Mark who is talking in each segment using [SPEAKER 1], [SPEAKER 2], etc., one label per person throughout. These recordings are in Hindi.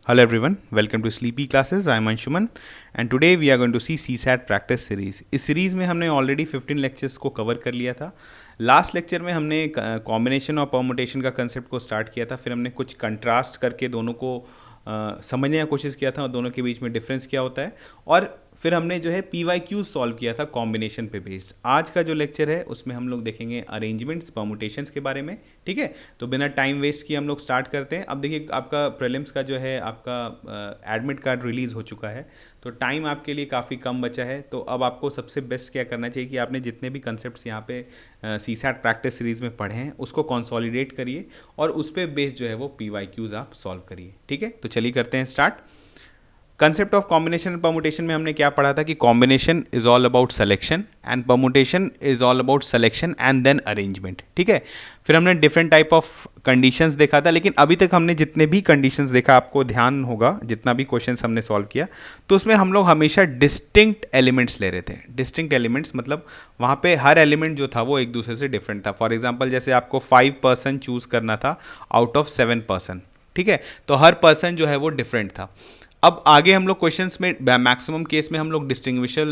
[SPEAKER 1] Hello everyone, welcome to Sleepy Classes. I am Anshuman and today we are going to see CSAT practice series. इस सीरीज़ में हमने ऑलरेडी 15 लेक्चर्स को कवर कर लिया था. लास्ट लेक्चर में हमने कॉम्बिनेशन और परमुटेशन का कंसेप्ट को स्टार्ट किया था. फिर हमने कुछ कंट्रास्ट करके दोनों को समझने का कोशिश किया था और दोनों के बीच में डिफरेंस क्या होता है, और फिर हमने जो है PYQ सॉल्व किया था कॉम्बिनेशन पे बेस्ड. आज का जो लेक्चर है उसमें हम लोग देखेंगे अरेंजमेंट्स परमुटेशंस के बारे में. ठीक है, तो बिना टाइम वेस्ट किए हम लोग स्टार्ट करते हैं. अब देखिए, आपका प्रीलिम्स का जो है आपका एडमिट कार्ड रिलीज़ हो चुका है, तो टाइम आपके लिए काफ़ी कम बचा है. तो अब आपको सबसे बेस्ट क्या करना चाहिए कि आपने जितने भी कंसेप्ट्स यहाँ पे CSAT प्रैक्टिस सीरीज़ में पढ़े हैं उसको कंसोलिडेट करिए और उस पर बेस्ड जो है वो PYQs आप सॉल्व करिए. ठीक है, तो चलिए करते हैं start. Concept of combination and permutation में हमने क्या पढ़ा था कि combination is all about selection and permutation is all about selection and then arrangement. ठीक है, फिर हमने डिफरेंट टाइप ऑफ कंडीशंस देखा था, लेकिन अभी तक हमने जितने भी कंडीशंस देखा, आपको ध्यान होगा जितना भी क्वेश्चंस हमने सॉल्व किया, तो उसमें हम लोग हमेशा डिस्टिंक्ट एलिमेंट्स ले रहे थे. डिस्टिंक्ट एलिमेंट्स मतलब वहाँ पे हर एलिमेंट जो था वो एक दूसरे से डिफरेंट था. फॉर एग्जाम्पल, जैसे आपको 5 पर्सन चूज़ करना था आउट ऑफ 7 पर्सन. ठीक है, तो हर पर्सन जो है वो डिफरेंट था. अब आगे हम लोग क्वेश्चंस में मैक्सिमम केस में हम लोग डिस्टिंग्विशल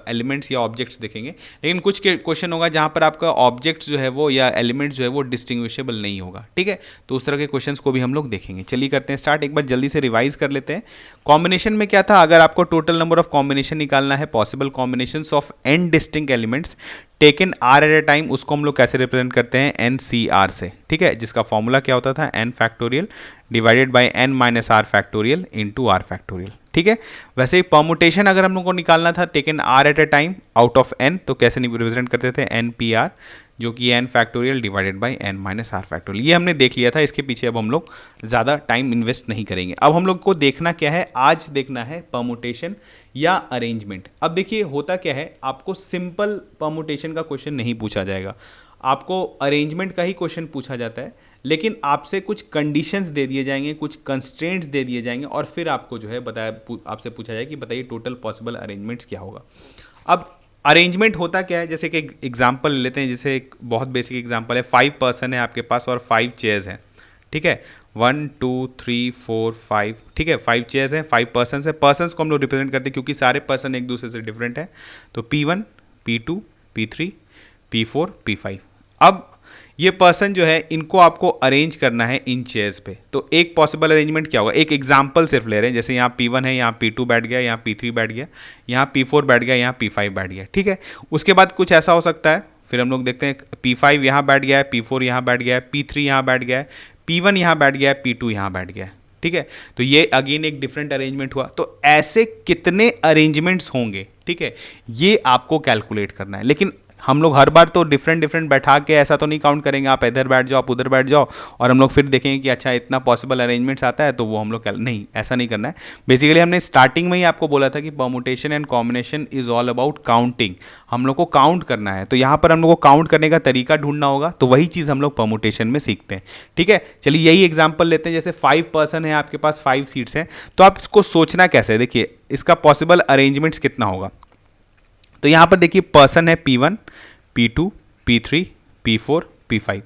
[SPEAKER 1] एलिमेंट्स या ऑब्जेक्ट्स देखेंगे, लेकिन कुछ क्वेश्चन होगा जहाँ पर आपका ऑब्जेक्ट्स जो है वो या एलिमेंट्स जो है वो डिस्टिंग्विशेबल नहीं होगा. ठीक है, तो उस तरह के क्वेश्चंस को भी हम लोग देखेंगे. चलिए करते हैं स्टार्ट. एक बार जल्दी से रिवाइज कर लेते हैं. कॉम्बिनेशन में क्या था, अगर आपको टोटल नंबर ऑफ कॉम्बिनेशन निकालना है, possible combinations of n distinct elements taken r at a time, उसको हम लोग कैसे रिप्रेजेंट करते हैं, NCR से. ठीक है, जिसका फॉर्मूला क्या होता था, n factorial divided by n minus r factorial into r factorial. ठीक है, वैसे ही परमुटेशन अगर हम लोग को निकालना था taken r at a time out of n, तो कैसे रिप्रेजेंट करते थे, NPR, जो कि n factorial divided by n minus r factorial. ये हमने देख लिया था, इसके पीछे अब हम लोग ज़्यादा टाइम इन्वेस्ट नहीं करेंगे. अब हम लोग को देखना क्या है, आज देखना है परमुटेशन या अरेंजमेंट. अब देखिए होता क्या है, आपको सिंपल परमुटेशन का क्वेश्चन नहीं पूछा जाएगा, आपको अरेंजमेंट का ही क्वेश्चन पूछा जाता है, लेकिन आपसे कुछ कंडीशंस दे दिए जाएंगे, कुछ कंस्ट्रेंट्स दे दिए जाएंगे, और फिर आपको जो है आपसे पूछा जाए कि बताइए टोटल पॉसिबल अरेंजमेंट्स क्या होगा. अब अरेंजमेंट होता क्या है, जैसे कि एग्जांपल लेते हैं. जैसे एक बहुत बेसिक एग्जांपल है, 5 पर्सन है आपके पास और 5 चेयर्स हैं. ठीक है, 1 2 3 4 5. ठीक है, 5 चेयर्स हैं, 5 पर्सन है. पर्सनस को हम लोग रिप्रेजेंट करते हैं क्योंकि सारे पर्सन एक दूसरे से डिफरेंट हैं. तो P1 P2 P3 P4 P5. अब ये पर्सन जो है, इनको आपको अरेंज करना है इन चेयर्स पे. तो एक पॉसिबल अरेंजमेंट क्या होगा, एक एग्जांपल सिर्फ ले रहे हैं. जैसे यहाँ P1 है, यहाँ P2 बैठ गया, यहाँ P3 बैठ गया, यहाँ P4 बैठ गया, यहाँ P5 बैठ गया. ठीक है, उसके बाद कुछ ऐसा हो सकता है, फिर हम लोग देखते हैं P5 यहाँ बैठ गया है, P4 यहाँ बैठ गया है, P3 यहाँ बैठ गया है, P1 यहाँ बैठ गया है, P2 यहाँ बैठ गया है. ठीक है, तो ये अगेन एक डिफरेंट अरेंजमेंट हुआ. तो ऐसे कितने अरेंजमेंट्स होंगे, ठीक है, ये आपको कैलकुलेट करना है. लेकिन हम लोग हर बार तो डिफरेंट बैठा के ऐसा तो नहीं काउंट करेंगे, आप इधर बैठ जाओ, आप उधर बैठ जाओ, और हम लोग फिर देखेंगे कि अच्छा इतना पॉसिबल अरेंजमेंट्स आता है, तो वो हम लोग नहीं, ऐसा नहीं करना है. बेसिकली हमने स्टार्टिंग में ही आपको बोला था कि permutation and combination is all about counting. हम लोग को काउंट करना है, तो यहाँ पर हम लोग को काउंट करने का तरीका ढूंढना होगा. तो वही चीज़ हम लोग परमुटेशन में सीखते हैं. ठीक है, चलिए यही एग्जाम्पल लेते हैं. जैसे 5 पर्सन है आपके पास, 5 सीट्स हैं, तो आप इसको सोचना कैसे है, देखिए इसका पॉसिबल अरेंजमेंट्स कितना होगा. तो यहाँ पर देखिए पर्सन है P1 P2 P3 P4 P5.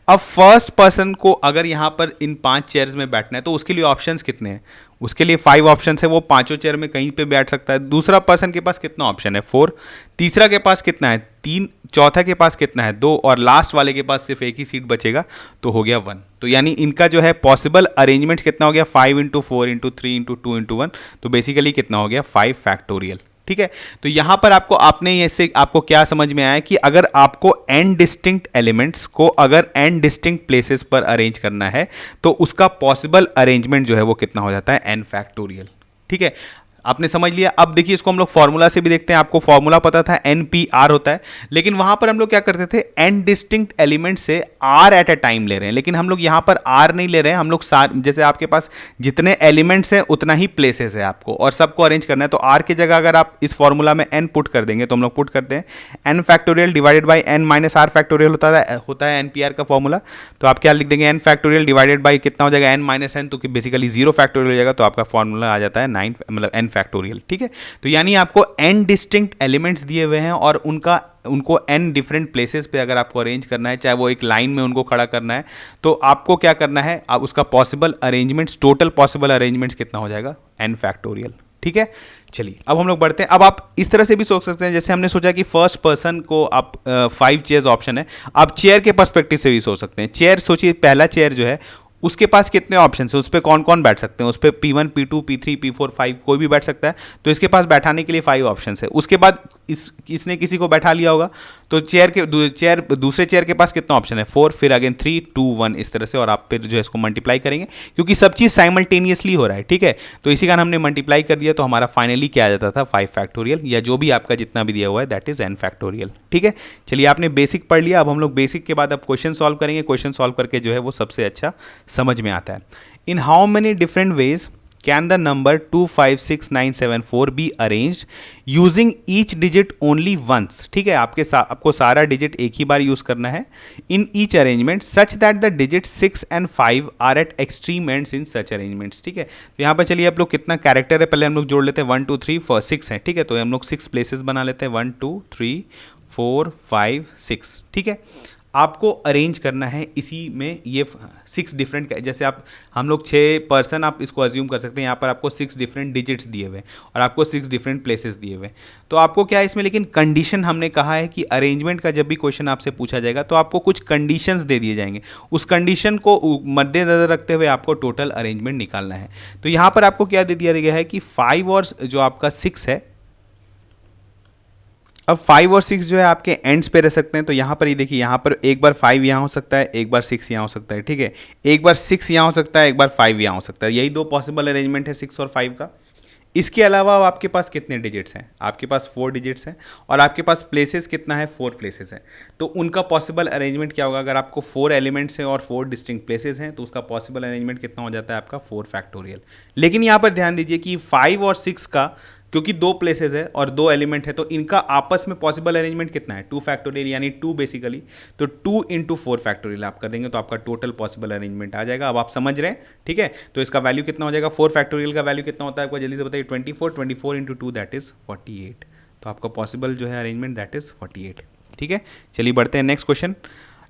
[SPEAKER 1] अब फर्स्ट पर्सन को अगर यहाँ पर इन 5 चेयर्स में बैठना है, तो उसके लिए ऑप्शंस कितने हैं, उसके लिए 5 ऑप्शंस है, वो पांचों चेयर में कहीं पे बैठ सकता है. दूसरा पर्सन के पास कितना ऑप्शन है, 4. तीसरा के पास कितना है, 3. चौथा के पास कितना है, 2. और लास्ट वाले के पास सिर्फ एक ही सीट बचेगा, तो हो गया 1. तो यानी इनका जो है पॉसिबल अरेंजमेंट्स कितना हो गया, 5 × 4 × 3 × 2 × 1. तो बेसिकली कितना हो गया, 5 फैक्टोरियल. ठीक है, तो यहां पर आपको क्या समझ में आया कि अगर आपको n डिस्टिंक्ट एलिमेंट्स को अगर n डिस्टिंक्ट प्लेसेस पर अरेंज करना है, तो उसका पॉसिबल अरेंजमेंट जो है वो कितना हो जाता है, n फैक्टोरियल. ठीक है, आपने समझ लिया. अब देखिए इसको हम लोग फॉर्मूला से भी देखते हैं. आपको फॉर्मूला पता था NPR होता है, लेकिन वहां पर हम लोग क्या करते थे, n डिस्टिंक्ट एलिमेंट से R एट अ टाइम ले रहे हैं, लेकिन हम लोग यहां पर R नहीं ले रहे हैं. हम लोग जैसे आपके पास जितने एलिमेंट्स हैं उतना ही प्लेसेस है आपको, और सबको अरेंज करना है. तो R की जगह अगर आप इस फॉर्मूला में n पुट कर देंगे, तो हम लोग पुट करते हैं n factorial divided by n minus r factorial होता है NPR का फॉर्मूला. तो आप क्या लिख देंगे, n फैक्टोरियल डिवाइडेड बाई कितना हो जाएगा, n माइनस n, तो बेसिकली 0 फैक्टोरियल हो जाएगा. तो आपका फॉर्मूला आ जाता है 9 मतलब n फैक्टोरियल. ठीक है, तो यानी आपको n डिस्टिंक्ट एलिमेंट्स दिए हुए हैं और उनका उनको n डिफरेंट प्लेसेस पे अगर आपको अरेंज करना है, चाहे वो एक लाइन में उनको खड़ा करना है, तो आपको क्या करना है, आप उसका possible arrangements, total possible arrangements कितना हो जाएगा, n फैक्टोरियल। ठीक है, चलिए अब हम लोग बढ़ते हैं। अब आप इस तरह से भी सोच सकते हैं, जैसे हमने सोचा कि फर्स्ट पर्सन को आप 5 चेयर्स ऑप्शन है, आप चेयर के पर्सपेक्टिव से भी सोच सकते हैं। चेयर सोचिए, पहला चेयर जो है उसके पास कितने ऑप्शन है, उस पर कौन कौन बैठ सकते हैं, उस पर P1 P2 P3 P4 5 कोई भी बैठ सकता है, तो इसके पास बैठाने के लिए 5 ऑप्शन है। उसके बाद इसने किसी को बैठा लिया होगा, तो दूसरे चेयर के पास कितना ऑप्शन है, 4, फिर अगेन 3 2 1 इस तरह से, और आप फिर जो है इसको मल्टीप्लाई करेंगे, क्योंकि सब चीज़ साइमल्टेनियसली हो रहा है। ठीक है, तो इसी कारण हमने मल्टीप्लाई कर दिया, तो हमारा फाइनली क्या आ जाता था, 5 फैक्टोरियल, या जो भी आपका जितना भी दिया हुआ है दैट इज n फैक्टोरियल। ठीक है, चलिए आपने बेसिक पढ़ लिया, अब हम लोग बेसिक के बाद अब क्वेश्चन सॉल्व करेंगे। क्वेश्चन सॉल्व करके जो है वो सबसे अच्छा समझ में आता है। In how many different ways can the number 2 5 6 9 7 4 be arranged using each digit only once. ठीक है, आपको सारा डिजिट एक ही बार यूज करना है in each arrangement such that the digit 6 and 5 are at extreme ends in such arrangements. ठीक है, तो यहाँ पर चलिए आप लोग कितना कैरेक्टर है पहले हम लोग जोड़ लेते हैं, 1 2 3 4 6 है। ठीक है, तो हम लोग 6 प्लेसेस बना लेते हैं, 1 2 3 4 5 6। ठीक है, आपको अरेंज करना है इसी में ये 6 डिफरेंट, जैसे हम लोग 6 पर्सन आप इसको अज्यूम कर सकते हैं, यहाँ पर आपको 6 डिफरेंट डिजिट्स दिए हुए और आपको 6 डिफरेंट प्लेसेस दिए हुए। तो आपको क्या है इसमें, लेकिन कंडीशन हमने कहा है कि अरेंजमेंट का जब भी क्वेश्चन आपसे पूछा जाएगा तो आपको कुछ कंडीशंस दे दिए जाएंगे, उस कंडीशन को मद्देनजर रखते हुए आपको टोटल अरेंजमेंट निकालना है। तो यहाँ पर आपको क्या दे दिया गया है कि 5 और जो आपका 6 है, अब 5 और 6 जो है आपके एंड्स पे रह सकते हैं। तो यहाँ पर ये देखिए, यहाँ पर एक बार 5 यहाँ हो सकता है, एक बार 6 यहाँ हो सकता है। ठीक है, एक बार 6 यहाँ हो सकता है, एक बार 5 यहाँ हो सकता है। यही 2 पॉसिबल अरेंजमेंट है 6 और 5 का। इसके अलावा आपके पास कितने डिजिट्स हैं, आपके पास 4 डिजिट्स हैं, और आपके पास प्लेसेस कितना है, 4 प्लेसेस हैं। तो उनका पॉसिबल अरेंजमेंट क्या होगा, अगर आपको 4 एलिमेंट्स हैं और 4 डिस्टिंक्ट प्लेसेस हैं, तो उसका पॉसिबल अरेंजमेंट कितना हो जाता है आपका, 4 फैक्टोरियल। लेकिन यहाँ पर ध्यान दीजिए कि 5 और 6 का, क्योंकि 2 प्लेसेस है और 2 एलिमेंट है, तो इनका आपस में पॉसिबल अरेंजमेंट कितना है, 2 फैक्टोरियल, यानी 2 बेसिकली। तो 2 × 4 फैक्टोरियल आप कर देंगे तो आपका टोटल पॉसिबल अरेंजमेंट आ जाएगा। अब आप समझ रहे हैं, ठीक है। तो इसका वैल्यू कितना हो जाएगा, 4 फैक्टोरियल का वैल्यू कितना होता है आपको जल्दी से बताइए, 24 × 2 दैट इज 48। तो आपका पॉसिबल जो है अरेंजमेंट दैट इज 48। ठीक है, चलिए बढ़ते हैं next question.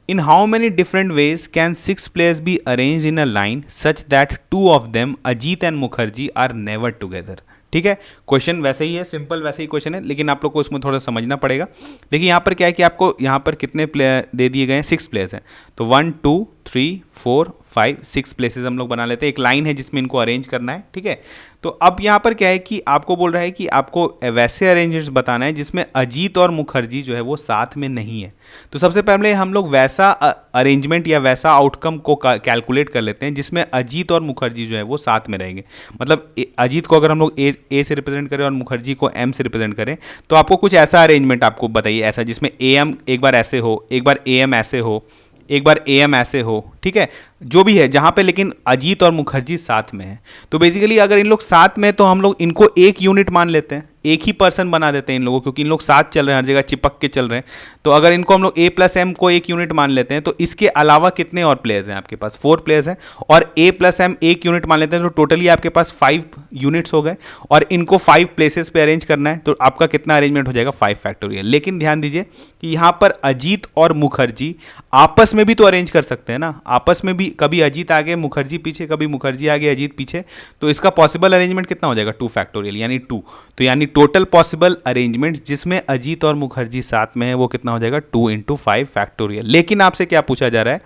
[SPEAKER 1] In how many different ways can 6 players be arranged in a line such that 2 of them, Ajit and Mukherjee, are never together? ठीक है, क्वेश्चन वैसे ही है, सिंपल वैसे ही क्वेश्चन है, लेकिन आप लोग को उसमें थोड़ा समझना पड़ेगा। देखिए यहाँ पर क्या है कि आपको यहाँ पर कितने प्लेयर दे दिए गए हैं, 6 प्लेयर्स हैं। तो 1 2 3 4 5 6 प्लेसेस हम लोग बना लेते हैं, एक लाइन है जिसमें इनको अरेंज करना है। ठीक है, तो अब यहाँ पर क्या है कि आपको बोल रहा है कि आपको वैसे अरेंजमेंट्स बताना है जिसमें अजीत और मुखर्जी जो है वो साथ में नहीं है। तो सबसे पहले हम लोग वैसा अरेंजमेंट या वैसा आउटकम को कैलकुलेट कर लेते हैं जिसमें अजीत और मुखर्जी जो है वो साथ में रहेंगे। मतलब अजीत को अगर हम लोग ए से रिप्रेजेंट करें और मुखर्जी को एम से रिप्रेजेंट करें, तो आपको कुछ ऐसा अरेंजमेंट आपको बताइए, ऐसा जिसमें ए एम एक बार ऐसे हो, एक बार ए एम ऐसे हो, एक बार ए एम ऐसे हो। ठीक है, जो भी है जहाँ पे लेकिन अजीत और मुखर्जी साथ में है। तो बेसिकली अगर इन लोग साथ में, तो हम लोग इनको एक यूनिट मान लेते हैं, एक ही पर्सन बना देते हैं इन लोगों, क्योंकि इन लोग साथ चल रहे हैं, हर जगह चिपक के चल रहे हैं। तो अगर इनको हम लोग ए प्लस एम को एक यूनिट मान लेते हैं, तो इसके अलावा कितने और प्लेयर्स हैं आपके पास, 4 प्लेयर्स हैं, और ए प्लस एम एक यूनिट मान लेते हैं, तो टोटली आपके पास 5 यूनिट्स हो गए, और इनको 5 प्लेसेस पे अरेंज करना है, तो आपका कितना अरेंजमेंट हो जाएगा, 5 फैक्टोरियल। लेकिन ध्यान दीजिए कि यहाँ पर अजीत और मुखर्जी आपस में भी तो अरेंज कर सकते हैं ना, आपस में भी, कभी अजीत आगे मुखर्जी पीछे, कभी मुखर्जी आगे अजीत पीछे, तो इसका पॉसिबल अरेंजमेंट कितना हो जाएगा, 2 फैक्टोरियल, यानी 2। तो यानी टोटल पॉसिबल अरेंजमेंट्स जिसमें अजीत और मुखर्जी साथ में है वो कितना हो जाएगा, 2 × 5 फैक्टोरियल। लेकिन आपसे क्या पूछा जा रहा है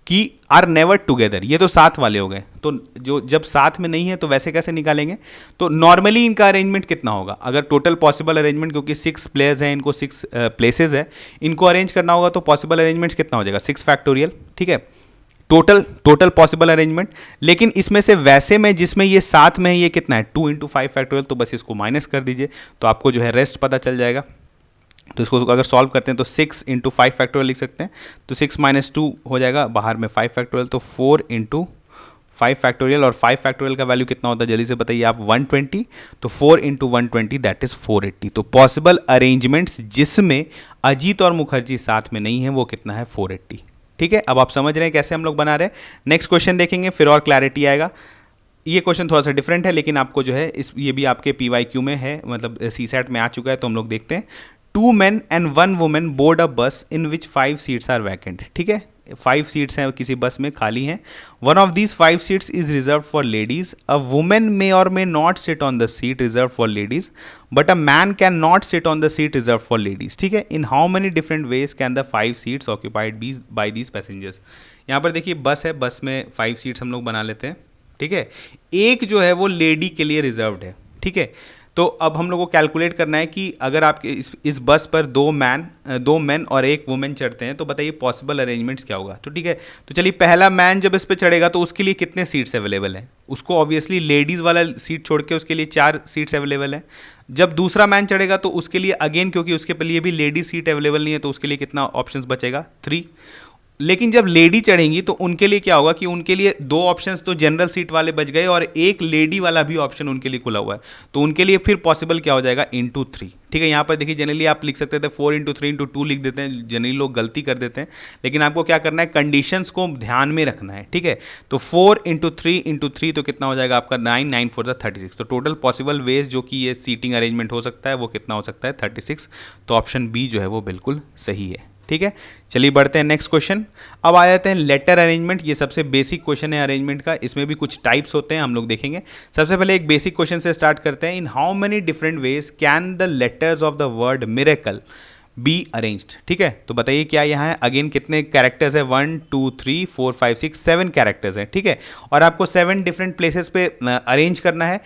[SPEAKER 1] कि आर नेवर टुगेदर, ये तो साथ वाले हो गए, तो जो जब साथ में नहीं है तो वैसे कैसे निकालेंगे। तो नॉर्मली इनका अरेंजमेंट कितना होगा, अगर टोटल पॉसिबल अरेंजमेंट, क्योंकि 6 प्लेयर्स हैं, इनको 6 प्लेसेस है, इनको अरेंज करना होगा, तो पॉसिबल अरेंजमेंट कितना हो जाएगा, 6 फैक्टोरियल। ठीक है, टोटल पॉसिबल अरेंजमेंट। लेकिन इसमें से वैसे में जिसमें ये साथ में है ये कितना है, 2 × 5 फैक्टोरियल, तो बस इसको माइनस कर दीजिए तो आपको जो है रेस्ट पता चल जाएगा। तो इसको अगर सॉल्व करते हैं तो 6 × 5 फैक्टोरियल लिख सकते हैं, तो 6 - 2 हो जाएगा, बाहर में 5 फैक्टोरियल, तो 4 × 5 फैक्टोरियल। और 5 फैक्टोरियल का वैल्यू कितना होता है जल्दी से बताइए आप, 120। तो 4 × 120 दैट इज 480। तो पॉसिबल अरेंजमेंट्स जिसमें अजीत और मुखर्जी साथ में नहीं है वो कितना है, 480। ठीक है, अब आप समझ रहे हैं कैसे हम लोग बना रहे हैं। नेक्स्ट क्वेश्चन देखेंगे फिर और क्लैरिटी आएगा। ये क्वेश्चन थोड़ा सा डिफरेंट है, लेकिन आपको जो है ये भी आपके PYQ में है, मतलब CSAT में आ चुका है, तो हम लोग देखते हैं। 2 men and 1 woman board a bus in which 5 seats are vacant. ठीक है, 5 सीट्स हैं किसी बस में खाली हैं. One of these 5 seats is reserve for ladies. A women may और may not sit on the seat reserve for ladies, but a man can not sit on the seat reserve for ladies. ठीक है, in how many different ways can the 5 seats occupied be by these passengers. यहाँ पर देखिए बस है, बस में 5 सीट्स हम लोग बना लेते हैं. ठीक है, एक जो है वो लेडी के लिए रिजर्व्ड है. ठीक है, तो अब हम लोग को कैलकुलेट करना है कि अगर आपके इस बस पर 2 मैन और 1 वुमेन चढ़ते हैं तो बताइए पॉसिबल अरेंजमेंट्स क्या होगा. तो ठीक है, तो चलिए पहला मैन जब इस पर चढ़ेगा तो उसके लिए कितने सीट्स अवेलेबल हैं. उसको ऑब्वियसली लेडीज़ वाला सीट छोड़ के उसके लिए 4 सीट्स अवेलेबल हैं. जब दूसरा मैन चढ़ेगा तो उसके लिए अगेन, क्योंकि उसके लिए भी लेडीज सीट अवेलेबल नहीं है, तो उसके लिए कितना ऑप्शंस बचेगा, 3. लेकिन जब लेडी चढ़ेंगी तो उनके लिए क्या होगा कि उनके लिए 2 ऑप्शंस तो जनरल सीट वाले बच गए और एक लेडी वाला भी ऑप्शन उनके लिए खुला हुआ है. तो उनके लिए फिर पॉसिबल क्या हो जाएगा, इंटू 3. ठीक है, यहाँ पर देखिए जनरली आप लिख सकते थे 4 × 3 × 2 लिख देते हैं, जनरली लोग गलती कर देते हैं. लेकिन आपको क्या करना है, कंडीशंस को ध्यान में रखना है. ठीक है, तो 4 × 3 × 3 तो कितना हो जाएगा आपका 9, 9 4 36. तो टोटल पॉसिबल वेज जो कि ये सीटिंग अरेंजमेंट हो सकता है वो कितना हो सकता है, 36. तो ऑप्शन बी जो है वो बिल्कुल सही है. ठीक है, चलिए बढ़ते हैं नेक्स्ट क्वेश्चन. अब आ जाते हैं लेटर अरेंजमेंट. ये सबसे बेसिक क्वेश्चन है अरेंजमेंट का. इसमें भी कुछ टाइप्स होते हैं, हम लोग देखेंगे. सबसे पहले एक बेसिक क्वेश्चन से स्टार्ट करते हैं. इन how many different ways can the letters of the word miracle be arranged. ठीक है, तो बताइए क्या यहाँ है, अगेन कितने कैरेक्टर्स है, 1 2 3 4 5 6 7 कैरेक्टर्स हैं. ठीक है, और आपको 7 डिफरेंट प्लेसेस पे अरेंज करना है.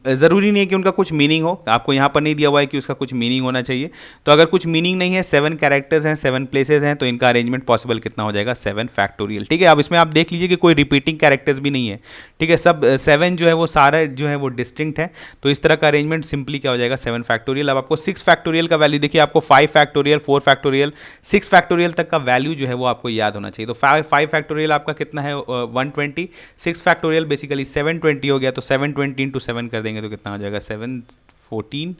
[SPEAKER 1] ज़रूरी नहीं है कि उनका कुछ मीनिंग हो, आपको यहाँ पर नहीं दिया हुआ है कि उसका कुछ मीनिंग होना चाहिए. तो अगर कुछ मीनिंग नहीं है, 7 कैरेक्टर्स हैं, 7 प्लेसेस हैं, तो इनका अरेंजमेंट पॉसिबल कितना हो जाएगा, 7 फैक्टोरियल. ठीक है, अब इसमें आप देख लीजिए कि कोई रिपीटिंग कैरेक्टर्स भी नहीं है. ठीक है, सब 7 जो है वो सारा जो है वो डिस्टिंक्ट है. तो इस तरह का अरेंजमेंट सिंपली क्या हो जाएगा, 7 फैक्टोरियल. अब आपको 6 फैक्टोरियल का वैल्यू देखिए, आपको 5 फैक्टोरियल, 4 फैक्टोरियल, 6 फैक्टोरियल तक का वैल्यू जो है वो आपको याद होना चाहिए. तो 5 फैक्टोरियल आपका कितना है, 120. 6 फैक्टोरियल बेसिकली 720 हो गया. तो 720 × 7 कर देंगे तो कितना हो जाएगा, 714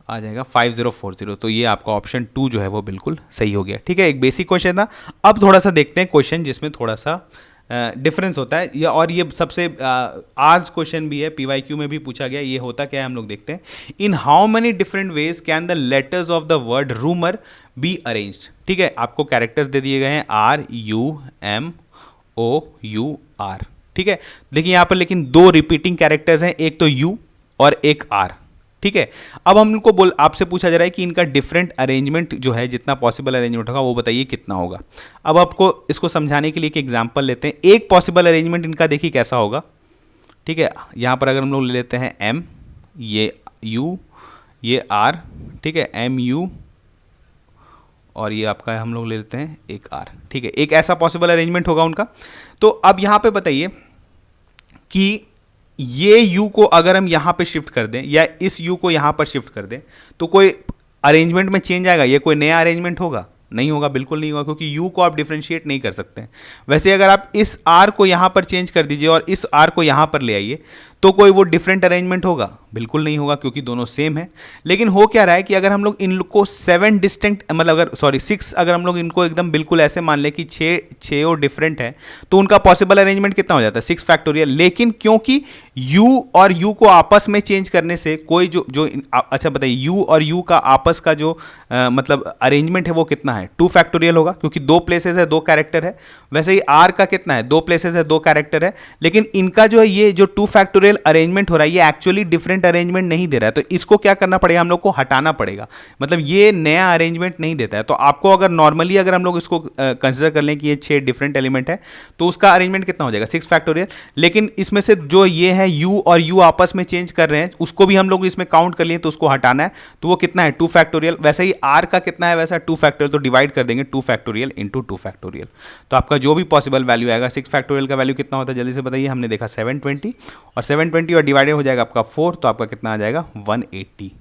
[SPEAKER 1] आ जाएगा, 5040. तो ये आपका ऑप्शन 2 जो है वो बिल्कुल सही हो गया. ठीक है, एक बेसिक क्वेश्चन था. अब थोड़ा सा देखते हैं क्वेश्चन जिसमें थोड़ा सा डिफरेंस होता है, या और ये सबसे आज क्वेश्चन भी है, PYQ में भी पूछा गया. ये होता क्या है हम लोग देखते हैं. इन how many different ways can the letters of the word rumour be arranged. ठीक है, आपको कैरेक्टर्स दे दिए गए हैं, RUMOUR. ठीक है, देखिए यहाँ पर लेकिन 2 रिपीटिंग कैरेक्टर्स हैं, एक तो U और एक R. ठीक है, अब हम उनको आपसे पूछा जा रहा है कि इनका डिफरेंट अरेंजमेंट जो है, जितना पॉसिबल अरेंजमेंट होगा वो बताइए कितना होगा. अब आपको इसको समझाने के लिए एक एग्जांपल लेते हैं. एक पॉसिबल अरेंजमेंट इनका देखिए कैसा होगा. ठीक है, यहाँ पर अगर हम लोग ले लेते हैं M, ये U, ये R. ठीक है, MU, और ये आपका हम लोग ले लेते हैं एक R. ठीक है, एक ऐसा पॉसिबल अरेंजमेंट होगा उनका. तो अब यहाँ पे बताइए कि ये U को अगर हम यहाँ पे शिफ्ट कर दें या इस U को यहाँ पर शिफ्ट कर दें तो कोई अरेंजमेंट में चेंज आएगा, ये कोई नया अरेंजमेंट होगा, नहीं होगा, बिल्कुल नहीं होगा, क्योंकि U को आप डिफरेंशिएट नहीं कर सकते हैं. वैसे अगर आप इस R को यहाँ पर चेंज कर दीजिए और इस R को यहाँ पर ले आइए तो कोई वो डिफरेंट अरेंजमेंट होगा, बिल्कुल नहीं होगा, क्योंकि दोनों सेम है. लेकिन हो क्या रहा है कि अगर हम लोग इनको 7 डिस्टिंक्ट, मतलब अगर 6 अगर हम लोग इनको एकदम बिल्कुल ऐसे मान लें कि 6 और डिफरेंट है, तो उनका पॉसिबल अरेंजमेंट कितना हो जाता है, 6 फैक्टोरियल. लेकिन क्योंकि U और U को आपस में चेंज करने से कोई अच्छा बताइए, U और U का आपस का जो मतलब अरेंजमेंट है वो कितना है, 2 फैक्टोरियल होगा, क्योंकि 2 प्लेसेस है, 2 कैरेक्टर है. वैसे ही R का कितना है, 2 प्लेसेस है, 2 कैरेक्टर है. लेकिन इनका जो है ये जो 2 फैक्टोरियल अरेंजमेंट हो रहा है ये एक्चुअली डिफरेंट अरेंजमेंट नहीं दे रहा है. तो इसको क्या करना पड़ेगा, हम लोग को हटाना पड़ेगा. मतलब ये नया अरेंजमेंट नहीं देता है. तो आपको अगर नॉर्मली अगर हम लोग इसको कंसिडर कर लें कि ये 6 डिफरेंट एलिमेंट है तो उसका अरेंजमेंट कितना हो जाएगा, 6 फैक्टोरियल. लेकिन इसमें से जो ये है U और U आपस में चेंज कर रहे हैं उसको भी हम लोग इसमें काउंट कर लिए, तो उसको हटाना है. तो वो कितना है, 2 फैक्टोरियल. वैसे ही R का कितना है, वैसा 2 फैक्टोरियल. तो डिवाइड कर देंगे 2 फैक्टोरियल इंटू 2 फैक्टोरियल. तो आपका जो भी पॉसिबल वैल्यू आएगा, 6 फैक्टोरियल का वैल्यू कितना होता है जल्दी से बताइए. हमने देखा 720 और 720 और डिवाइडेड हो जाएगा आपका 4, तो आपका कितना आ जाएगा 180.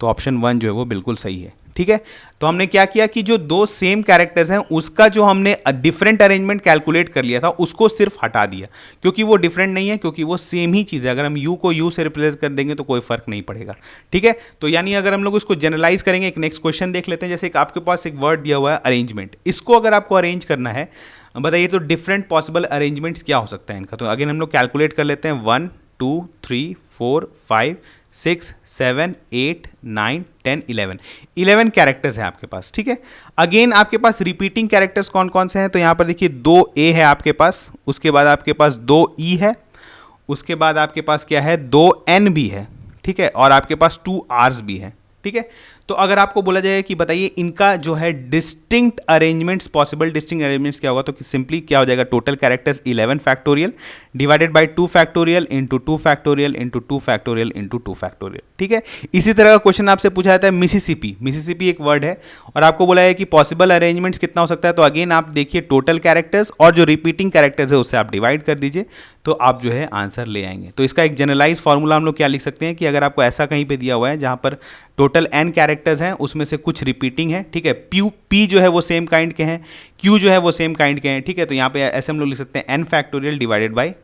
[SPEAKER 1] तो ऑप्शन 1 जो है वो बिल्कुल सही है. ठीक है, तो हमने क्या किया कि जो 2 सेम कैरेक्टर्स हैं उसका जो हमने डिफरेंट अरेंजमेंट कैलकुलेट कर लिया था उसको सिर्फ हटा दिया, क्योंकि वो डिफरेंट नहीं है, क्योंकि वो सेम ही चीज़ है. अगर हम U को U से रिप्लेस कर देंगे तो कोई फर्क नहीं पड़ेगा. ठीक है, तो यानी अगर हम लोग इसको जनरलाइज करेंगे, एक नेक्स्ट क्वेश्चन देख लेते हैं. जैसे एक आपके पास एक वर्ड दिया हुआ है अरेंजमेंट, इसको अगर आपको अरेंज करना है बताइए तो डिफरेंट पॉसिबल अरेंजमेंट्स क्या हो सकता है इनका. तो अगेन हम लोग कैलकुलेट कर लेते हैं, 1 2 3 4 5 6 7 8 9 10 11 11 कैरेक्टर्स हैं आपके पास, ठीक है। अगेन आपके पास रिपीटिंग कैरेक्टर्स कौन कौन से हैं, तो यहाँ पर देखिए 2 ए है आपके पास, उसके बाद आपके पास 2 ई है, उसके बाद आपके पास क्या है 2 एन भी है, ठीक है, और आपके पास 2 आर्स भी है, ठीक है। तो अगर आपको बोला जाए कि बताइए इनका जो है distinct arrangements, possible distinct arrangements क्या होगा, तो सिंपली क्या हो जाएगा, total characters 11 factorial divided bye 2 factorial into 2 factorial into 2 factorial into 2 factorial, ठीक है। इसी तरह का क्वेश्चन आपसे पूछा जाता है मिसिसिपी, मिसिसिपी एक वर्ड है और आपको बोला है कि पॉसिबल अरेंजमेंट्स कितना हो सकता है, तो अगेन आप देखिए टोटल कैरेक्टर्स और जो रिपीटिंग कैरेक्टर्स है उससे आप डिवाइड कर दीजिए, तो आप जो है आंसर ले आएंगे। तो इसका एक जनरलाइज फॉर्मूला हम लोग क्या लिख सकते हैं कि अगर आपको ऐसा कहीं पे दिया हुआ है जहां पर टोटल n कैरेक्टर्स हैं, उसमें से कुछ रिपीटिंग है, ठीक है, p जो है वो सेम काइंड के हैं, q जो है वो सेम काइंड के हैं, ठीक है, तो यहाँ पे ऐसे हम लोग लिख सकते हैं n factorial divided bye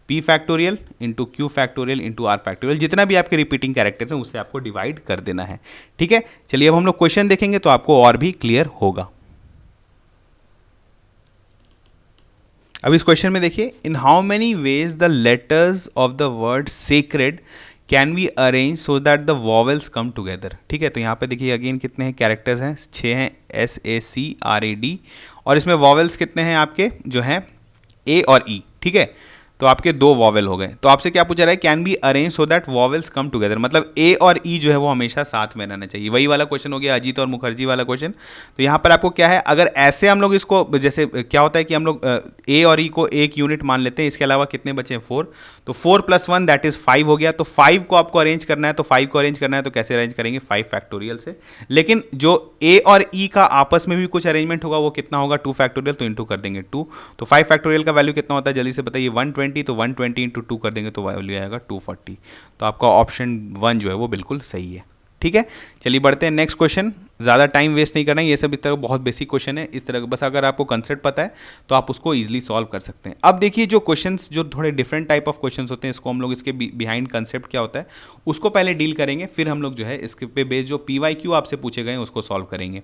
[SPEAKER 1] p factorial into q factorial into r factorial, जितना भी आपके रिपीटिंग कैरेक्टर्स हैं उससे आपको डिवाइड कर देना है, ठीक है। चलिए अब हम लोग क्वेश्चन देखेंगे तो आपको और भी क्लियर होगा। अब इस क्वेश्चन में देखिए, in how many ways the letters of the word sacred can we arrange so that the vowels come together, ठीक है। तो यहाँ पे देखिए अगेन कितने हैं कैरेक्टर्स हैं, 6 हैं, SACRAD, और इसमें वॉवेल्स कितने हैं आपके जो हैं A और E, ठीक है, तो आपके 2 वॉवेल हो गए। तो आपसे क्या पूछा रहा है, can be arrange so that vowels come together, मतलब ए और ई जो है वो हमेशा साथ में रहना चाहिए, वही वाला क्वेश्चन हो गया अजीत और मुखर्जी वाला क्वेश्चन। तो यहाँ पर आपको क्या है, अगर ऐसे हम लोग इसको, जैसे क्या होता है कि हम लोग ए और ई को एक यूनिट मान लेते हैं, इसके अलावा कितने बचे हैं 4, तो 4 + 1 दैट इज 5 हो गया। तो 5 को आपको अरेंज करना है, तो 5 को अरेंज करना है तो कैसे अरेंज करेंगे, 5 फैक्टोरियल से। लेकिन जो ए और ई का आपस में भी कुछ अरेंजमेंट होगा वो कितना होगा, 2 फैक्टोरियल, तो इंटू कर देंगे 2। तो 5 फैक्टोरियल का वैल्यू कितना होता है जल्दी से बताइए, 120, तो 120 इंटू 2 कर देंगे तो वैल्यू आएगा 240। तो आपका ऑप्शन 1 जो है वो बिल्कुल सही है, ठीक है। चलिए बढ़ते हैं नेक्स्ट क्वेश्चन, ज़्यादा टाइम वेस्ट नहीं करना है, ये सब इस तरह बहुत बेसिक क्वेश्चन है, इस तरह बस अगर आपको कंसेप्ट पता है तो आप उसको इजीली सॉल्व कर सकते हैं। अब देखिए जो क्वेश्चंस जो थोड़े डिफरेंट टाइप ऑफ क्वेश्चंस होते हैं, इसको हम लोग इसके बिहाइंड कंसेप्ट क्या होता है उसको पहले डील करेंगे, फिर हम लोग जो है इसके पे बेस जो PYQ आपसे पूछे गए हैं उसको सॉल्व करेंगे।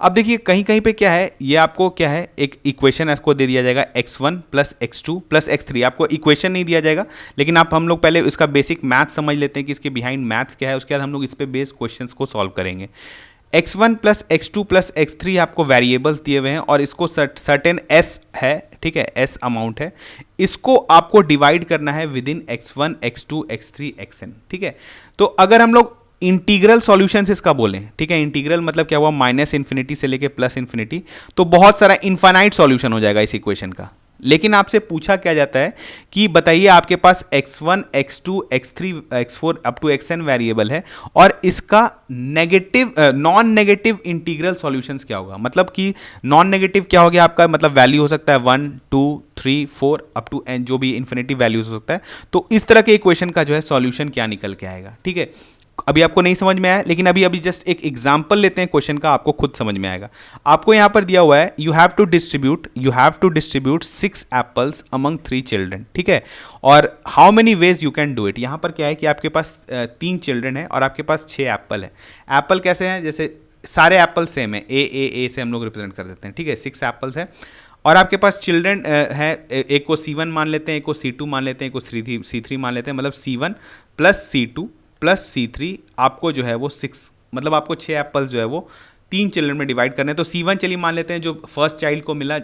[SPEAKER 1] अब देखिए कहीं कहीं पे क्या है, ये आपको क्या है एक इक्वेशन इसको दे दिया जाएगा x1 + x2 + x3, आपको इक्वेशन नहीं दिया जाएगा, लेकिन आप हम लोग पहले इसका बेसिक मैथ समझ लेते हैं कि इसके बिहाइंड मैथ्स क्या है, उसके बाद हम लोग इस पे बेस क्वेश्चंस को सॉल्व करेंगे। x1 + x2 + x3 आपको वेरिएबल्स दिए हुए हैं और इसको सर्टेन s है, ठीक है, s अमाउंट है, इसको आपको डिवाइड करना है with in x1 x2 x3 xn, ठीक है। तो अगर हम लोग इंटीग्रल सॉल्यूशंस इसका बोलें, ठीक है, इंटीग्रल मतलब क्या हुआ, -∞ से लेके +∞, तो बहुत सारा इनफाइनाइट सॉल्यूशन हो जाएगा इस इक्वेशन का। लेकिन आपसे पूछा क्या जाता है कि बताइए आपके पास x1 x2 x3 x4 up to xn variable है और इसका negative non negative integral solutions क्या होगा, मतलब कि नॉन नेगेटिव क्या हो गया आपका, मतलब वैल्यू हो सकता है 1 2 3 4 अप टू n, जो भी इन्फिनिटी वैल्यूज हो सकता है। तो इस तरह के इक्वेशन का जो है सॉल्यूशन क्या निकल के आएगा, ठीक है। अभी आपको नहीं समझ में आया, लेकिन अभी जस्ट एक एग्जांपल लेते हैं क्वेश्चन का, आपको खुद समझ में आएगा। आपको यहां पर दिया हुआ है you have to distribute 6 apples among 3 children, ठीक है, और how many ways you can do it. यहां पर क्या है कि आपके पास 3 चिल्ड्रन है और आपके पास 6 एप्पल है। एप्पल कैसे हैं, जैसे सारे एप्पल सेम है, ए से हम लोग रिप्रेजेंट कर देते हैं, ठीक है, 6 एप्पल्स है और आपके पास चिल्ड्रन है, एक को C1 मान लेते हैं, एक को C2 मान लेते हैं, एक को C3 मान लेते हैं, मतलब C1 + C2 + C3 आपको जो है वो 6, मतलब आपको 6 एप्पल्स जो है वो 3 चिल्ड्रन में डिवाइड करने हैं। तो C1 चलिए मान लेते हैं जो फर्स्ट चाइल्ड को मिला,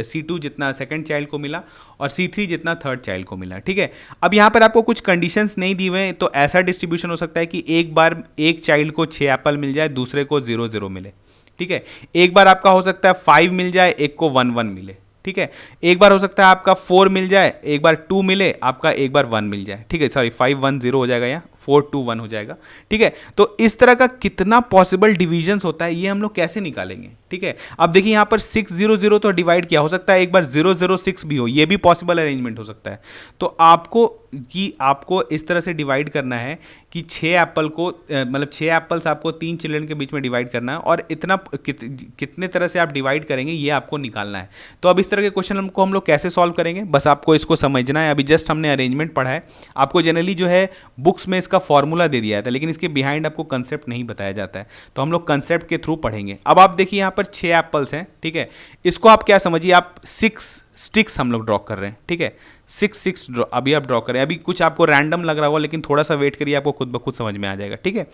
[SPEAKER 1] C2 जितना सेकंड चाइल्ड को मिला और C3 जितना थर्ड चाइल्ड को मिला, ठीक है। अब यहाँ पर आपको कुछ कंडीशंस नहीं दी हुए हैं, तो ऐसा डिस्ट्रीब्यूशन हो सकता है कि एक बार एक चाइल्ड को 6 एप्पल मिल जाए, दूसरे को 0 0 मिले, ठीक है। एक बार आपका हो सकता है 5 मिल जाए, एक को 1 1 मिले, ठीक है। एक बार हो सकता है आपका 4 मिल जाए, एक बार 2 मिले, आपका एक बार 1 मिल जाए, ठीक है, सॉरी 5 1 0 हो जाएगा, या 4 2 1 हो जाएगा, ठीक है। तो इस तरह का कितना पॉसिबल डिविजन्स होता है ये हम लोग कैसे निकालेंगे, ठीक है। अब देखिए यहाँ पर 6 0 0 तो डिवाइड किया, हो सकता है एक बार 0 0 6 भी हो, ये भी पॉसिबल अरेंजमेंट हो सकता है। तो आपको इस तरह से डिवाइड करना है कि 6 एप्पल को, मतलब 6 एप्पल्स आपको 3 चिल्ड्रन के बीच में डिवाइड करना है, और इतना कितने तरह से आप डिवाइड करेंगे ये आपको निकालना है। तो अब इस तरह के क्वेश्चन को हम लोग कैसे सॉल्व करेंगे, बस आपको इसको समझना है। अभी जस्ट हमने अरेंजमेंट पढ़ा है, आपको जनरली जो है बुक्स में इसका फॉर्मूला दे दिया था, लेकिन इसके बिहाइंड आपको कंसेप्ट नहीं बताया जाता है, तो हम लोग कंसेप्ट के थ्रू पढ़ेंगे। अब आप देखिए यहाँ पर 6 एप्पल्स हैं, ठीक है। इसको आप क्या समझिए, आप 6 स्टिक्स हम लोग ड्रॉ कर रहे हैं, ठीक है। 6 ड्रॉ अभी आप ड्रॉ करें, अभी कुछ आपको रैंडम लग रहा होगा, लेकिन थोड़ा सा वेट करिए, आपको खुद ब खुद समझ में आ जाएगा, ठीक है।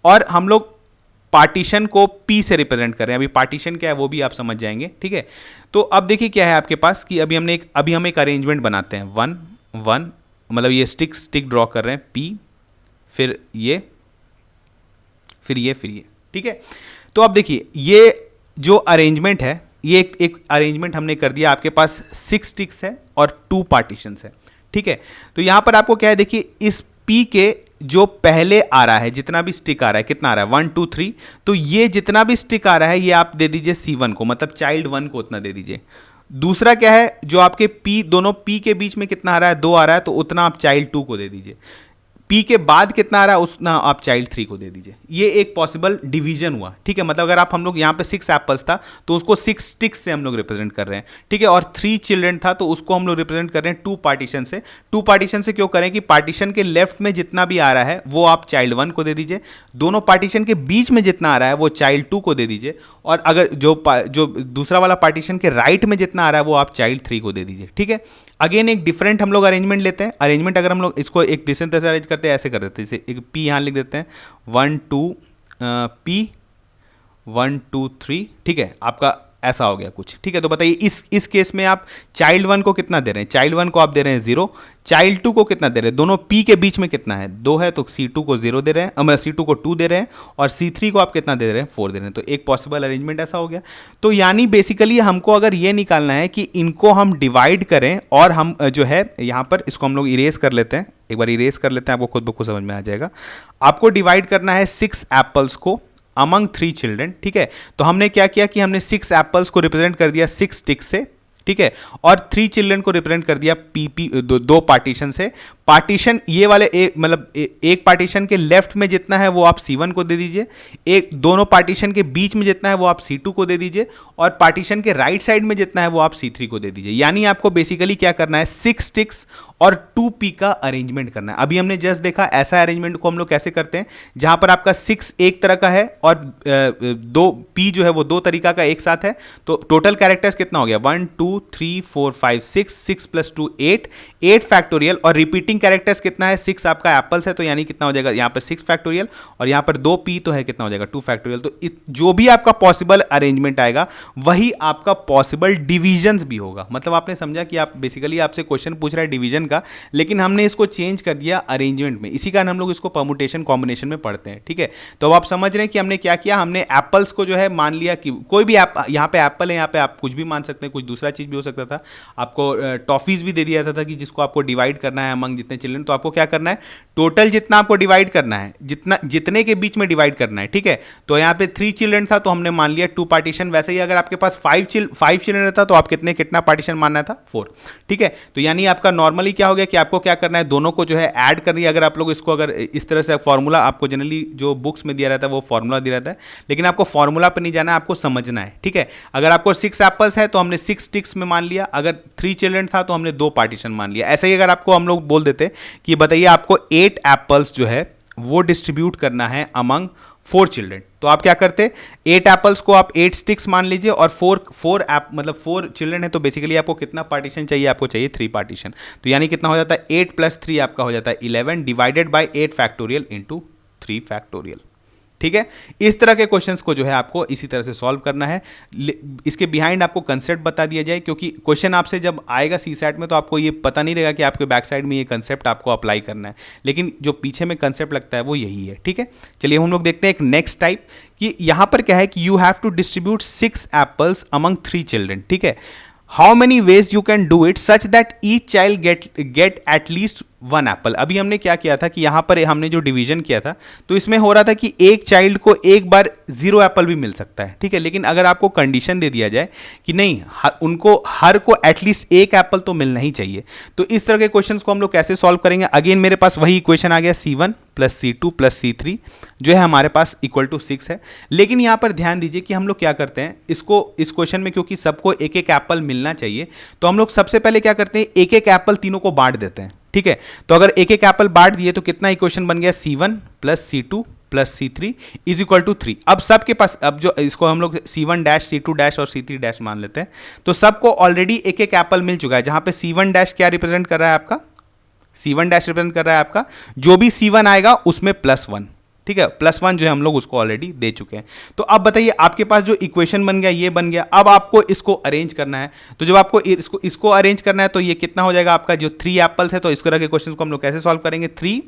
[SPEAKER 1] और हम लोग पार्टीशन को P से रिप्रेजेंट कर रहे हैं। अभी पार्टीशन क्या है वो भी आप समझ जाएंगे, ठीक है। तो अब देखिए क्या है आपके पास कि अभी हम एक अरेंजमेंट बनाते हैं, 1 1, मतलब ये स्टिक ड्रॉ कर रहे हैं, P, फिर ये, ठीक है। तो अब देखिए ये जो अरेंजमेंट है, ये एक अरेंजमेंट हमने कर दिया। आपके पास 6 स्टिक्स है और 2 पार्टीशंस है, ठीक है। तो यहां पर आपको क्या है, देखिए इस P के जो पहले आ रहा है, जितना भी स्टिक आ रहा है, कितना आ रहा है, 1 2 3, तो ये जितना भी स्टिक आ रहा है ये आप दे दीजिए C1 को, मतलब चाइल्ड 1 को उतना दे दीजिए। दूसरा क्या है, जो आपके P, दोनों P के बीच में कितना आ रहा है, 2 आ रहा है, तो उतना आप चाइल्ड 2 को दे दीजिए। P के बाद कितना आ रहा है, उतना आप चाइल्ड 3 को दे dीजिए। ये एक पॉसिबल डिवीजन हुआ, ठीक है। मतलब अगर हम लोग यहाँ पे 6 एप्पल्स था तो उसको 6 स्टिक्स से हम लोग रिप्रेजेंट कर रहे हैं, ठीक है। और 3 चिल्ड्रन था तो उसको हम लोग रिप्रेजेंट कर रहे हैं 2 पार्टीशन से। 2 पार्टीशन से क्यों करें कि पार्टीशन के लेफ्ट में जितना भी आ रहा है वो आप चाइल्ड 1 को दे दीजिए, दोनों पार्टीशन के बीच में जितना आ रहा है वो चाइल्ड 2 को दे दीजिए, और अगर जो दूसरा वाला पार्टीशन के राइट में जितना आ रहा है वो आप चाइल्ड 3 को दे दीजिए, ठीक है। अगेन एक डिफरेंट हम लोग अरेंजमेंट लेते हैं। अरेंजमेंट अगर हम लोग इसको एक डिसेंट से अरेंज करते हैं, ऐसे कर देते हैं, जैसे एक P यहाँ लिख देते हैं, 1 2 P 1 2 3, ठीक है। आपका ऐसा हो गया कुछ, ठीक है। तो बताइए इस केस में आप चाइल्ड 1 को कितना दे रहे हैं, चाइल्ड 1 को आप दे रहे हैं 0, चाइल्ड 2 को कितना दे रहे हैं, दोनों P के बीच में कितना है, 2 है, तो C2 को 0 दे रहे हैं, मतलब C2 को 2 दे रहे हैं, और C3 को आप कितना दे रहे हैं, 4 दे रहे हैं। तो एक पॉसिबल अरेंजमेंट ऐसा हो गया। तो यानी बेसिकली हमको अगर ये निकालना है कि इनको हम डिवाइड करें, और हम जो है यहाँ पर इसको हम लोग इरेज कर लेते हैं, एक बार इरेज कर लेते हैं, आपको खुद ब खुद समझ में आ जाएगा। आपको डिवाइड करना है 6 एप्पल्स को अमंग 3 चिल्ड्रन, ठीक है। तो हमने क्या किया कि हमने 6 एप्पल्स को रिप्रेजेंट कर दिया 6 स्टिक्स से, ठीक है, और 3 चिल्ड्रन को रिप्रेजेंट कर दिया दो पार्टीशन से। पार्टीशन ये वाले मतलब एक पार्टीशन के लेफ्ट में जितना है वो आप C1 को दे दीजिए, एक दोनों पार्टीशन के बीच में जितना है वो आप C2 को दे दीजिए, और पार्टीशन के राइट साइड में जितना है वो आप C3 को दे दीजिए। यानी आपको बेसिकली क्या करना है, 6 स्टिक्स और 2P का अरेंजमेंट करना है। अभी हमने जस्ट देखा ऐसा अरेंजमेंट को हम लोग कैसे करते हैं, जहां पर आपका 6 एक तरह का है और 2P जो है वो 2 तरीका का एक साथ है। तो टोटल कैरेक्टर्स कितना हो गया, 1 2 3 4 5 6, 6 + 2 8 फैक्टोरियल, और रिपीटिंग कैरेक्टर्स कितना है, 6 आपका एप्पल्स है, तो यानी कितना हो जाएगा यहाँ पर 6 फैक्टोरियल, और यहाँ पर 2P तो है, कितना हो जाएगा 2 फैक्टोरियल। तो जो भी आपका पॉसिबल अरेंजमेंट आएगा वही आपका पॉसिबल डिविजन्स भी होगा। मतलब आपने समझा कि आप बेसिकली आपसे क्वेश्चन पूछ रहा है डिवीजन का, लेकिन हमने इसको चेंज कर दिया अरेंजमेंट में, इसी कारण हम लोग इसको परमुटेशन कॉम्बिनेशन में पढ़ते हैं, ठीक है। तो अब आप समझ रहे हैं कि हमने क्या किया, हमने एप्पल्स को जो है मान लिया कि कोई भी यहाँ पे एप्पल है, यहाँ पे आप कुछ भी मान सकते हैं, कुछ दूसरा चीज भी हो सकता था। आपको टॉफीज भी दे दिया था कि जिसको आपको डिवाइड करना है अमंग जितने चिल्ड्रन। तो आपको क्या करना है, टोटल जितना आपको डिवाइड करना है, जितने के बीच में डिवाइड करना है, ठीक है। तो यहाँ पे 3 चिल्ड्रन था तो हमने मान लिया 2 पार्टीशन। वैसे ही अगर आपके पास 5 चिल्ड्रन रहता तो आप कितना पार्टीशन मानना था, 4, ठीक है। तो यानी आपका नॉर्मली क्या हो गया कि आपको क्या करना है, दोनों को जो है ऐड कर दिया। अगर आप लोग इसको अगर इस तरह से फॉर्मूला, आपको जनरली जो बुक्स में दिया रहता है वो फॉर्मूला दिया रहता है, लेकिन आपको फॉर्मूला पे नहीं जाना है, आपको समझना है, ठीक है। अगर आपको 6 एप्पल्स है तो हमने 6 स्टिक्स में मान लिया, अगर 3 चिल्ड्रन था तो हमने 2 पार्टीशन मान लिया। ऐसे ही अगर आपको हम लोग बोल देते कि बताइए आपको 8 एप्पल्स जो है वो डिस्ट्रीब्यूट करना है अमंग 4 चिल्ड्रन, तो आप क्या करते, 8 एप्पल्स को आप 8 स्टिक्स मान लीजिए, और 4 चिल्ड्रन है तो बेसिकली आपको कितना पार्टीशन चाहिए, आपको चाहिए 3 पार्टीशन। तो यानी कितना हो जाता है, 8 + 3 आपका हो जाता है 11 divided by 8 factorial into 3 factorial, ठीक है। इस तरह के क्वेश्चंस को जो है आपको इसी तरह से सॉल्व करना है। इसके बिहाइंड आपको कंसेप्ट बता दिया जाए, क्योंकि क्वेश्चन आपसे जब आएगा सीसैट में तो आपको ये पता नहीं रहेगा कि आपके बैक साइड में ये कंसेप्ट आपको अप्लाई करना है, लेकिन जो पीछे में कंसेप्ट लगता है वो यही है, ठीक है। चलिए हम लोग देखते हैं एक नेक्स्ट टाइप, कि यहाँ पर क्या है कि you have to distribute 6 apples among 3 children, ठीक है। How many ways you can do it such that each child get at least 1 apple. अभी हमने क्या किया था कि यहाँ पर हमने जो डिवीजन किया था तो इसमें हो रहा था कि एक चाइल्ड को एक बार 0 एप्पल भी मिल सकता है, ठीक है। लेकिन अगर आपको कंडीशन दे दिया जाए कि नहीं, उनको हर को एटलीस्ट 1 एप्पल तो मिलना ही चाहिए, तो इस तरह के क्वेश्चंस को हम लोग कैसे सॉल्व करेंगे। अगेन मेरे पास वही इक्वेशन आ गया, C1 + C2 + C3 जो है हमारे पास = 6 है। लेकिन यहाँ पर ध्यान दीजिए कि हम लोग क्या करते हैं, इस क्वेश्चन में क्योंकि सबको एक एप्पल मिलना चाहिए, तो हम लोग सबसे पहले क्या करते हैं, एक एप्पल तीनों को बांट देते हैं, ठीक है। तो अगर एक एक एप्पल बांट दिए तो कितना इक्वेशन बन गया, C1 plus C2 plus C3 is equal to 3। अब सबके पास, अब जो इसको हम लोग C1 डैश C2 डैश और C3 डैश मान लेते हैं, तो सबको ऑलरेडी एक एक एप्पल मिल चुका है, जहां पे C1 डैश क्या रिप्रेजेंट कर रहा है आपका, C1 डैश रिप्रेजेंट कर रहा है आपका जो भी C1 आएगा उसमें +1, ठीक है, +1 जो है हम लोग उसको ऑलरेडी दे चुके हैं। तो अब बताइए आपके पास जो इक्वेशन बन गया ये बन गया, अब आपको इसको अरेंज करना है। तो जब आपको इसको अरेंज करना है तो ये कितना हो जाएगा आपका, जो 3 एप्पल्स है, तो इस तरह के क्वेश्चन को हम लोग कैसे सॉल्व करेंगे, 3,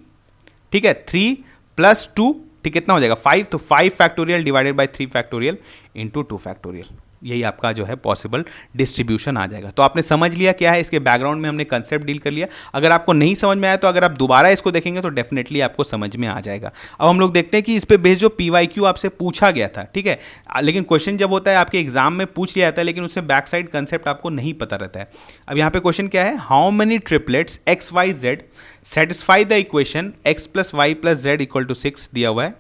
[SPEAKER 1] ठीक है, 3 + 2, ठीक, कितना हो जाएगा 5, तो 5 factorial divided bye 3 factorial into 2 factorial, यही आपका जो है पॉसिबल डिस्ट्रीब्यूशन आ जाएगा। तो आपने समझ लिया क्या है, इसके बैकग्राउंड में हमने कंसेप्ट डील कर लिया। अगर आपको नहीं समझ में आया तो अगर आप दोबारा इसको देखेंगे तो डेफिनेटली आपको समझ में आ जाएगा। अब हम लोग देखते हैं कि इस पे बेस्ड जो PYQ आपसे पूछा गया था, ठीक है, लेकिन क्वेश्चन जब होता है आपके एग्जाम में पूछ लिया जाता है, लेकिन उसमें बैक साइड कंसेप्ट आपको नहीं पता रहता है। अब यहाँ पे क्वेश्चन क्या है, how many triplets XYZ satisfy the equation x + y + z = 6 दिया हुआ है,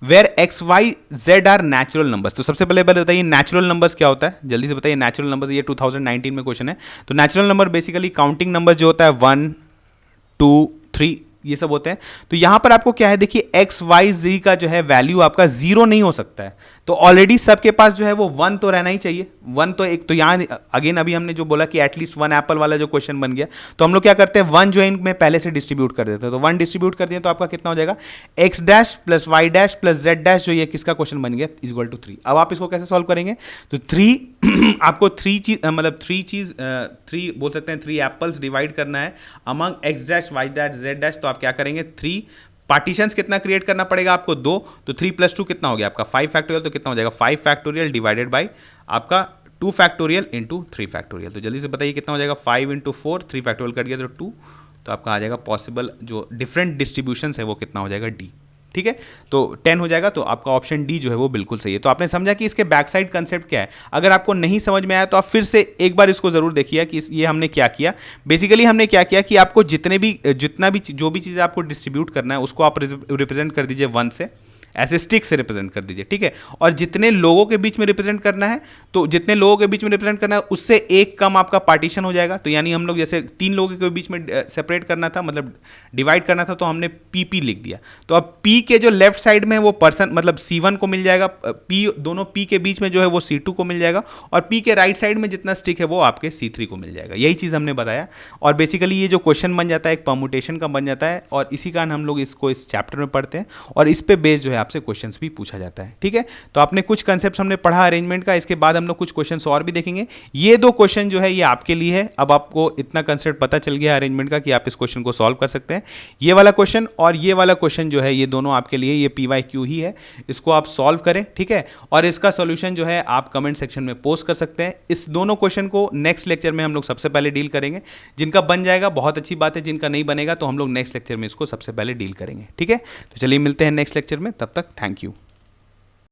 [SPEAKER 1] where XYZ are natural numbers. तो सबसे पहले बताइए नेचुरल नंबर्स क्या होता है, जल्दी से बताइए नेचुरल नंबर्स, ये 2019 में क्वेश्चन है। तो natural number basically counting number जो होता है 1 2 3 ये सब होते हैं। तो यहां पर आपको क्या है, देखिए XYZ का जो है वैल्यू आपका 0 नहीं हो सकता है, तो ऑलरेडी सबके पास जो है वो 1 तो रहना ही चाहिए, 1 तो एक, तो यहां अगेन अभी हमने जो बोला कि एटलीस्ट 1 एप्पल वाला जो क्वेश्चन बन गया, तो हम लोग क्या करते हैं 1 जो है इनमें पहले से डिस्ट्रीब्यूट कर देते हैं। तो 1 डिस्ट्रीब्यूट कर दिए तो आपका कितना हो जाएगा, X dash plus Y dash plus Z dash, जो ये किसका क्वेश्चन बन गया, इक्वल टू 3। अब आप इसको कैसे सॉल्व करेंगे, तो 3 आपको 3 चीज मतलब 3 बोल सकते हैं 3 एप्पल्स डिवाइड करना है among X dash Y dash Z dash. तो आप क्या करेंगे, 3 पार्टीशंस कितना क्रिएट करना पड़ेगा आपको, 2, तो 3 + 2 कितना हो गया आपका 5 फैक्टोरियल, तो कितना हो जाएगा 5 फैक्टोरियल डिवाइडेड बाय आपका 2 फैक्टोरियल इंटू 3 फैक्टोरियल। तो जल्दी से बताइए कितना हो जाएगा, 5 × 4, 3 फैक्टोरियल कट गया तो 2, तो आपका आ जाएगा पॉसिबल जो डिफरेंट डिस्ट्रीब्यूशन है वो कितना हो जाएगा, D, ठीक है, तो 10 हो जाएगा। तो आपका ऑप्शन D जो है वो बिल्कुल सही है। तो आपने समझा कि इसके बैक साइड कंसेप्ट क्या है। अगर आपको नहीं समझ में आया तो आप फिर से एक बार इसको जरूर देखिए कि ये हमने क्या किया। बेसिकली हमने क्या किया कि आपको जितना भी जो भी चीज़ आपको डिस्ट्रीब्यूट करना है उसको आप रिप्रेजेंट कर दीजिए 1 से, ऐसे स्टिक से रिप्रेजेंट कर दीजिए, ठीक है। और जितने लोगों के बीच में रिप्रेजेंट करना है, तो जितने लोगों के बीच में रिप्रेजेंट करना है उससे एक कम आपका पार्टीशन हो जाएगा। तो यानी हम लोग जैसे 3 लोगों के बीच में सेपरेट करना था, मतलब डिवाइड करना था, तो हमने PP लिख दिया। तो अब P के जो लेफ्ट साइड में वो पर्सन मतलब C1 को मिल जाएगा, दोनों P के बीच में जो है वो C2 को मिल जाएगा, और P के राइट साइड में जितना स्टिक है वो आपके C3 को मिल जाएगा। यही चीज़ हमने बताया। और बेसिकली ये जो क्वेश्चन बन जाता है एक परमुटेशन का बन जाता है, और इसी कारण हम लोग इसको इस चैप्टर में पढ़ते हैं, और इस पे बेस जो है आपसे क्वेश्चंस भी पूछा जाता है, ठीक है। तो आपने कुछ कंसेप्ट हमने पढ़ा अरेंजमेंट का, इसके बाद हम लोग कुछ क्वेश्चंस और भी देखेंगे। ये 2 क्वेश्चन जो है ये आपके लिए है। अब आपको इतना कंसेप्ट पता चल गया अरेंजमेंट का कि आप इस क्वेश्चन को सॉल्व कर सकते हैं। ये वाला क्वेश्चन और ये वाला क्वेश्चन जो है ये दोनों आपके लिए ये PYQ ही है, इसको आप सॉल्व करें, ठीक है। और इसका सोल्यूशन जो है आप कमेंट सेक्शन में पोस्ट कर सकते हैं। इस दोनों क्वेश्चन को नेक्स्ट लेक्चर में हम लोग सबसे पहले डील करेंगे। जिनका बन जाएगा बहुत अच्छी बात है, जिनका नहीं बनेगा तो हम लोग नेक्स्ट लेक्चर में इसको सबसे पहले डील करेंगे, ठीक है। तो चलिए मिलते हैं नेक्स्ट लेक्चर में, तब तक थैंक यू।